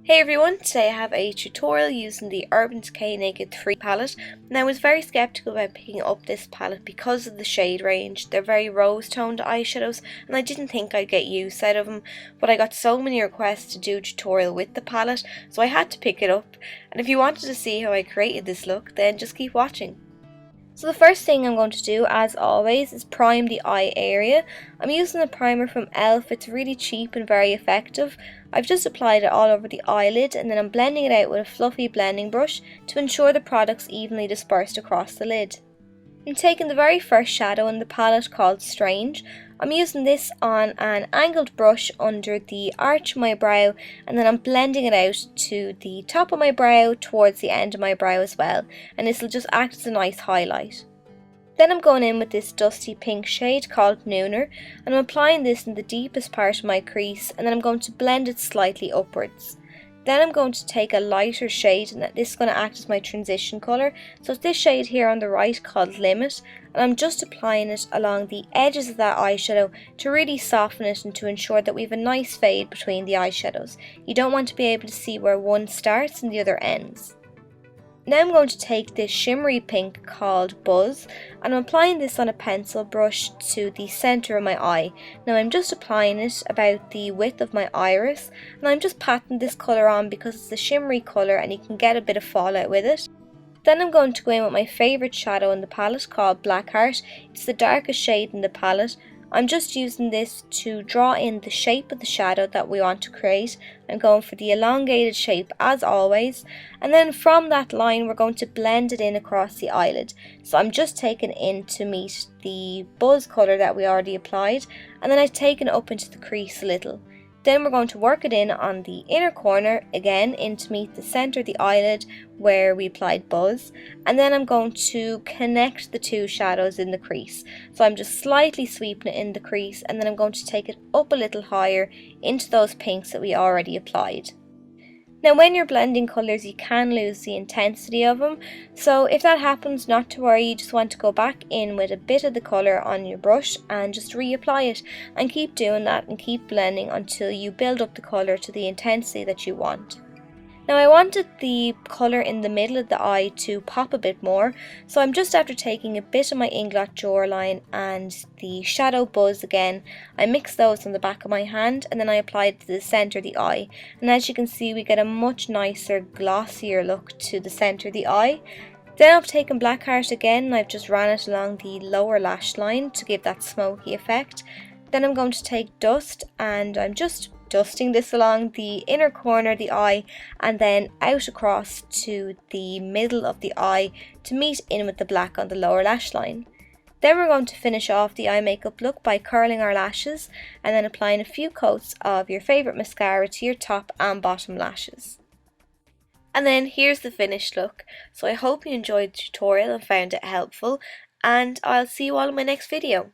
Hey everyone, today I have a tutorial using the Urban Decay Naked 3 palette, and I was very skeptical about picking up this palette because of the shade range. They're very rose toned eyeshadows and I didn't think I'd get use out of them, but I got so many requests to do a tutorial with the palette, so I had to pick it up. And if you wanted to see how I created this look, then just keep watching. So the first thing I'm going to do, as always, is prime the eye area. I'm using a primer from e.l.f. It's really cheap and very effective. I've just applied it all over the eyelid and then I'm blending it out with a fluffy blending brush to ensure the product's evenly dispersed across the lid. I'm taking the very first shadow in the palette called Strange. I'm using this on an angled brush under the arch of my brow, and then I'm blending it out to the top of my brow towards the end of my brow as well, and this will just act as a nice highlight. Then I'm going in with this dusty pink shade called Noire, and I'm applying this in the deepest part of my crease, and then I'm going to blend it slightly upwards. Then I'm going to take a lighter shade, and this is going to act as my transition colour. So it's this shade here on the right called Limit, and I'm just applying it along the edges of that eyeshadow to really soften it and to ensure that we have a nice fade between the eyeshadows. You don't want to be able to see where one starts and the other ends. Now I'm going to take this shimmery pink called Buzz, and I'm applying this on a pencil brush to the centre of my eye. Now I'm just applying it about the width of my iris, and I'm just patting this colour on because it's a shimmery colour and you can get a bit of fallout with it. Then I'm going to go in with my favourite shadow in the palette called Blackheart. It's the darkest shade in the palette. I'm just using this to draw in the shape of the shadow that we want to create. I'm going for the elongated shape as always, and then from that line we're going to blend it in across the eyelid. So I'm just taking it in to meet the Buzz colour that we already applied, and then I've taken it up into the crease a little. Then we're going to work it in on the inner corner again in to meet the centre of the eyelid where we applied Buzz, and then I'm going to connect the two shadows in the crease. So I'm just slightly sweeping it in the crease, and then I'm going to take it up a little higher into those pinks that we already applied. Now when you're blending colours you can lose the intensity of them, so if that happens, not to worry, you just want to go back in with a bit of the colour on your brush and just reapply it, and keep doing that and keep blending until you build up the colour to the intensity that you want. Now I wanted the colour in the middle of the eye to pop a bit more, so I'm just after taking a bit of my Inglot jawline and the shadow Buzz again. I mixed those on the back of my hand and then I applied to the centre of the eye, and as you can see we get a much nicer glossier look to the centre of the eye. Then I've taken Blackheart again and I've just ran it along the lower lash line to give that smoky effect. Then I'm going to take Dust and I'm just dusting this along the inner corner of the eye and then out across to the middle of the eye to meet in with the black on the lower lash line. Then we're going to finish off the eye makeup look by curling our lashes and then applying a few coats of your favourite mascara to your top and bottom lashes. And then here's the finished look. So I hope you enjoyed the tutorial and found it helpful, and I'll see you all in my next video.